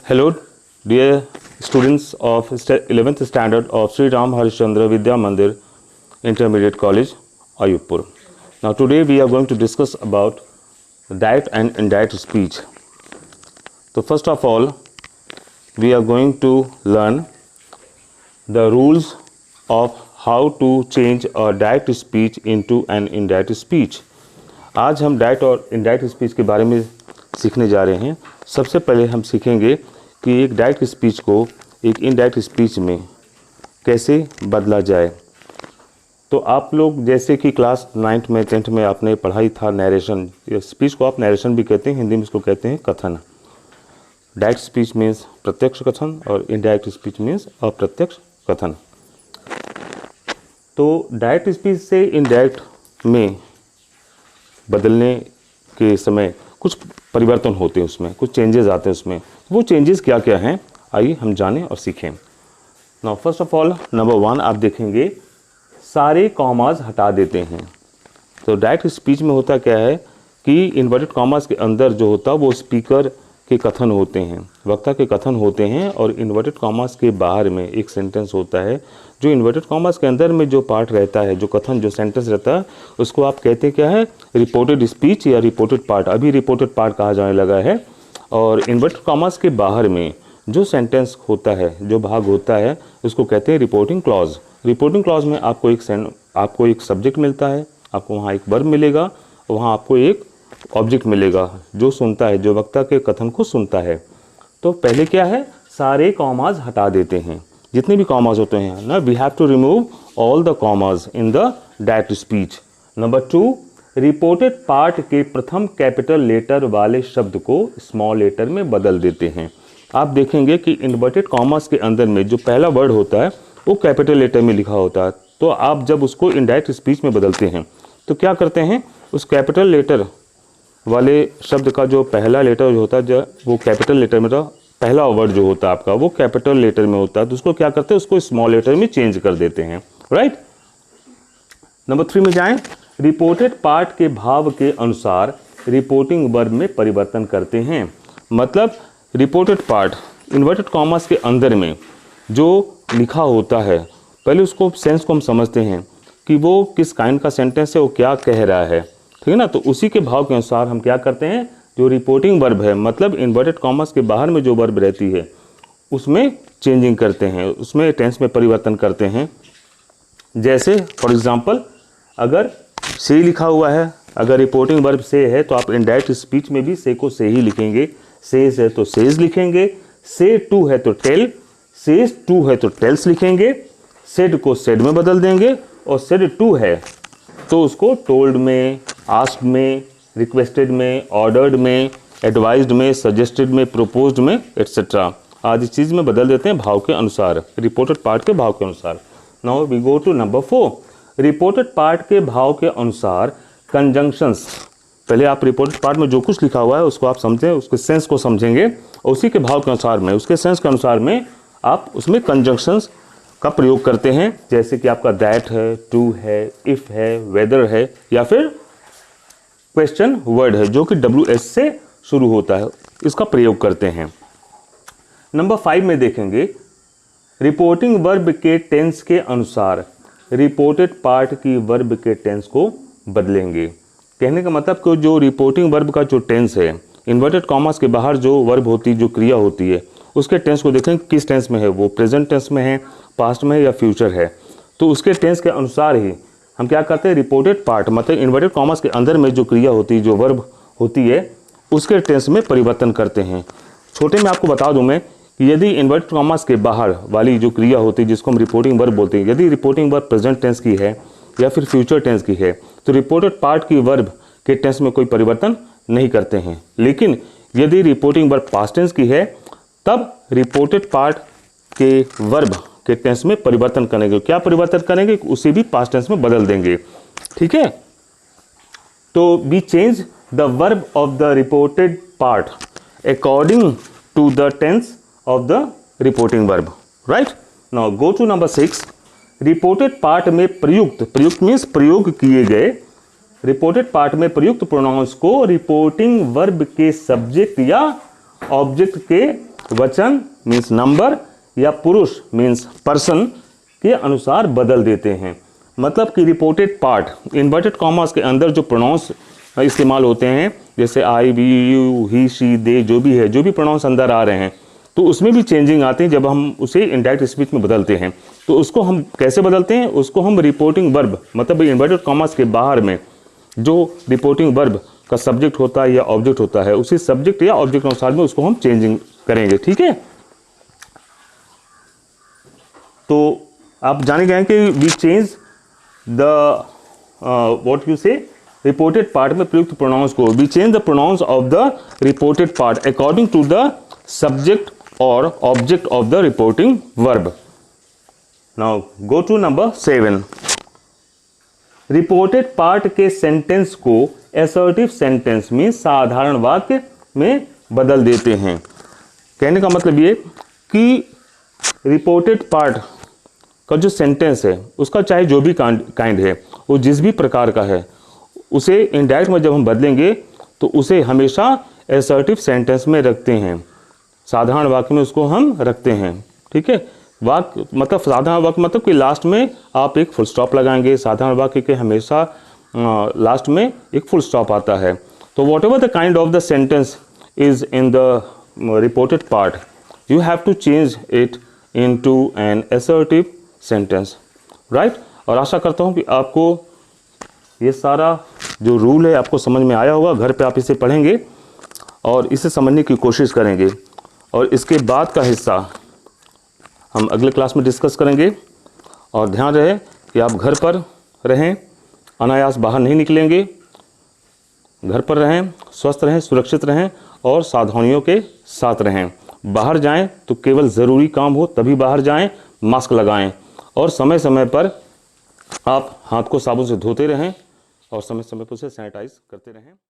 Hello, dear students of 11th standard of Sri Ram Harishchandra Vidya Mandir Intermediate College, Ayupur. Now today we are going to discuss about direct and indirect speech. So first of all, we are going to learn the rules of how to change a direct speech into an indirect speech. आज हम direct और indirect speech के बारे में सीखने जा रहे हैं। सबसे पहले हम सीखेंगे कि एक डायरेक्ट स्पीच को एक इनडायरेक्ट स्पीच में कैसे बदला जाए। तो आप लोग जैसे कि क्लास 9th में 10th में आपने पढ़ाई था नैरेशन, स्पीच को आप नैरेशन भी कहते हैं, हिंदी में इसको कहते हैं कथन। डायरेक्ट स्पीच मीन्स प्रत्यक्ष कथन और इनडायरेक्ट स्पीच मीन्स अप्रत्यक्ष कथन। तो डायरेक्ट स्पीच से इनडायरेक्ट में बदलने के समय कुछ परिवर्तन होते हैं, उसमें कुछ चेंजेस आते हैं। उसमें वो चेंजेस क्या क्या हैं, आइए हम जानें और सीखें। Now first of all number 1 आप देखेंगे सारे कॉमास हटा देते हैं। तो डायरेक्ट स्पीच में होता क्या है कि इन्वर्टेड कॉमास के अंदर जो होता है वो स्पीकर के कथन होते हैं, वक्ता के कथन होते हैं, और इन्वर्टेड कॉमास के बाहर में एक सेंटेंस होता है। जो इन्वर्टेड कॉमास के अंदर में जो पार्ट रहता है, जो कथन, जो सेंटेंस रहता है, उसको आप कहते हैं क्या है, रिपोर्टेड स्पीच या रिपोर्टेड पार्ट। अभी रिपोर्टेड पार्ट कहा जाने लगा है। और इन्वर्टेड कॉमास के बाहर में जो सेंटेंस होता है, जो भाग होता है, उसको कहते हैं रिपोर्टिंग क्लॉज। रिपोर्टिंग क्लॉज में आपको एक सब्जेक्ट मिलता है, आपको वहाँ एक वर्ब मिलेगा, वहाँ आपको एक ऑब्जेक्ट मिलेगा जो सुनता है, जो वक्ता के कथन को सुनता है। तो पहले क्या है, सारे कॉमास हटा देते हैं, जितने भी कॉमास होते हैं ना, we have to remove all the commas in the direct speech. Number 2, reported part के प्रथम कैपिटल लेटर वाले शब्द को स्मॉल लेटर में बदल देते हैं। आप देखेंगे कि इन्वर्टेड कॉमास के अंदर में जो पहला वर्ड होता है वो कैपिटल लेटर में लिखा होता है। तो आप जब उसको इनडायरेक्ट स्पीच में बदलते हैं तो क्या करते हैं, उस कैपिटल लेटर वाले शब्द का जो पहला लेटर जो होता है, जो वो कैपिटल लेटर में, पहला वर्ड जो होता है आपका वो कैपिटल लेटर में होता है, तो उसको क्या करते हैं, उसको स्मॉल लेटर में चेंज कर देते हैं। राइट। नंबर 3 में जाएं, रिपोर्टेड पार्ट के भाव के अनुसार रिपोर्टिंग वर्ब में परिवर्तन करते हैं। मतलब रिपोर्टेड पार्ट इन्वर्टेड कॉमास के अंदर में जो लिखा होता है, पहले उसको सेंस को हम समझते हैं कि वो किस काइंड का सेंटेंस है, वो क्या कह रहा है, ठीक है ना। तो उसी के भाव के अनुसार हम क्या करते हैं, जो रिपोर्टिंग वर्ब है, मतलब इन्वर्टेड कॉमास के बाहर में जो वर्ब रहती है उसमें चेंजिंग करते हैं, उसमें टेंस में परिवर्तन करते हैं। जैसे फॉर एग्जांपल, अगर से लिखा हुआ है, अगर रिपोर्टिंग वर्ब से है तो आप इनडायरेक्ट स्पीच में भी से को से ही लिखेंगे। सेज है तो सेज लिखेंगे, से टू है तो टेल, सेज टू है तो टेल्स लिखेंगे, सेड को सेड में बदल देंगे, और सेड टू है तो उसको टोल्ड में, आस्क्ड में, रिक्वेस्टेड में, ऑर्डर्ड में, एडवाइज्ड में, सजेस्टेड में, प्रोपोज्ड में, एटसेट्रा आदि चीज में बदल देते हैं भाव के अनुसार, रिपोर्टेड पार्ट के भाव के अनुसार। Now we go to number 4, reported part के भाव के अनुसार कंजंक्शंस। पहले आप रिपोर्टेड पार्ट में जो कुछ लिखा हुआ है उसको आप समझें, उसके सेंस को समझेंगे, और उसी के भाव के अनुसार में, उसके सेंस के अनुसार में आप उसमें कंजंक्शंस का प्रयोग करते हैं। जैसे कि आपका दैट है, टू है, इफ है, वेदर है, या फिर क्वेश्चन वर्ड है जो कि WS से शुरू होता है, इसका प्रयोग करते हैं। नंबर 5 में देखेंगे, रिपोर्टिंग वर्ब के टेंस के अनुसार रिपोर्टेड पार्ट की वर्ब के टेंस को बदलेंगे। कहने का मतलब कि जो रिपोर्टिंग वर्ब का जो टेंस है, इन्वर्टेड कॉमास के बाहर जो वर्ब होती है, जो क्रिया होती है, उसके टेंस को देखें किस टेंस में है, वो प्रेजेंट टेंस में है, पास्ट में है या फ्यूचर है। तो उसके टेंस के अनुसार ही हम क्या करते हैं, रिपोर्टेड पार्ट मतलब इन्वर्टेड कॉमास के अंदर में जो क्रिया होती है, जो वर्ब होती है, उसके टेंस में परिवर्तन करते हैं। छोटे में आपको बता दूं मैं कि यदि इन्वर्टेड कॉमास के बाहर वाली जो क्रिया होती है, जिसको हम रिपोर्टिंग वर्ब बोलते हैं, यदि रिपोर्टिंग वर्ब प्रेजेंट टेंस की है या फिर फ्यूचर टेंस की है, तो रिपोर्टेड पार्ट की वर्ब के टेंस में कोई परिवर्तन नहीं करते हैं। लेकिन यदि रिपोर्टिंग वर्ब पास्ट टेंस की है, तब रिपोर्टेड पार्ट के वर्ब के टेंस में परिवर्तन करेंगे। क्या परिवर्तन करेंगे, उसे भी पास्ट टेंस में बदल देंगे। ठीक है। तो we change the verb of the reported part according to the tense of the reporting verb. Right. Now go to number 6, reported part में प्रयुक्त मीन्स प्रयोग किए गए, रिपोर्टेड पार्ट में प्रयुक्त प्रोनाउंस को रिपोर्टिंग वर्ब के सब्जेक्ट या ऑब्जेक्ट के वचन मीन्स नंबर या पुरुष मीन्स पर्सन के अनुसार बदल देते हैं। मतलब कि रिपोर्टेड पार्ट इन्वर्टेड कॉमास के अंदर जो प्रोनाउंस इस्तेमाल होते हैं, जैसे आई, वी, यू, ही, शी, दे, जो भी है, जो भी प्रोनाउंस अंदर आ रहे हैं, तो उसमें भी चेंजिंग आते हैं जब हम उसे इनडायरेक्ट स्पीच में बदलते हैं। तो उसको हम कैसे बदलते हैं? उसको हम रिपोर्टिंग वर्ब, मतलब इन्वर्टेड कॉमास के बाहर में जो रिपोर्टिंग वर्ब का सब्जेक्ट होता है या ऑब्जेक्ट होता है, उसी सब्जेक्ट या ऑब्जेक्ट अनुसार में उसको हम चेंजिंग करेंगे। ठीक है, तो आप जाने गए कि we change the what you say reported part में प्रयुक्त प्रोनाउंस को, we change the pronouns of the reported part according to the subject और object of the reporting verb. Now go to number 7। Reported part के sentence को assertive sentence में साधारण वाक्य में बदल देते हैं। कहने का मतलब ये कि रिपोर्टेड पार्ट का जो सेंटेंस है उसका चाहे जो भी काइंड है, वो जिस भी प्रकार का है, उसे इनडायरेक्ट में जब हम बदलेंगे तो उसे हमेशा असर्टिव सेंटेंस में रखते हैं, साधारण वाक्य में उसको हम रखते हैं। ठीक है, वाक्य मतलब साधारण वाक्य मतलब कि लास्ट में आप एक फुल स्टॉप लगाएंगे। साधारण वाक्य के हमेशा लास्ट में एक फुल स्टॉप आता है। तो whatever the kind of the sentence is in the reported part, you have to change it into an assertive sentence, right. और आशा करता हूँ कि आपको ये सारा जो रूल है आपको समझ में आया होगा। घर पे आप इसे पढ़ेंगे और इसे समझने की कोशिश करेंगे, और इसके बाद का हिस्सा हम अगले क्लास में डिस्कस करेंगे। और ध्यान रहे कि आप घर पर रहें, अनायास बाहर नहीं निकलेंगे, घर पर रहें, स्वस्थ रहें, सुरक्षित रहें और सावधानियों के साथ रहें। बाहर जाएं तो केवल ज़रूरी काम हो तभी बाहर जाएं, मास्क लगाएं और समय समय पर आप हाथ को साबुन से धोते रहें और समय समय पर उसे सैनिटाइज करते रहें।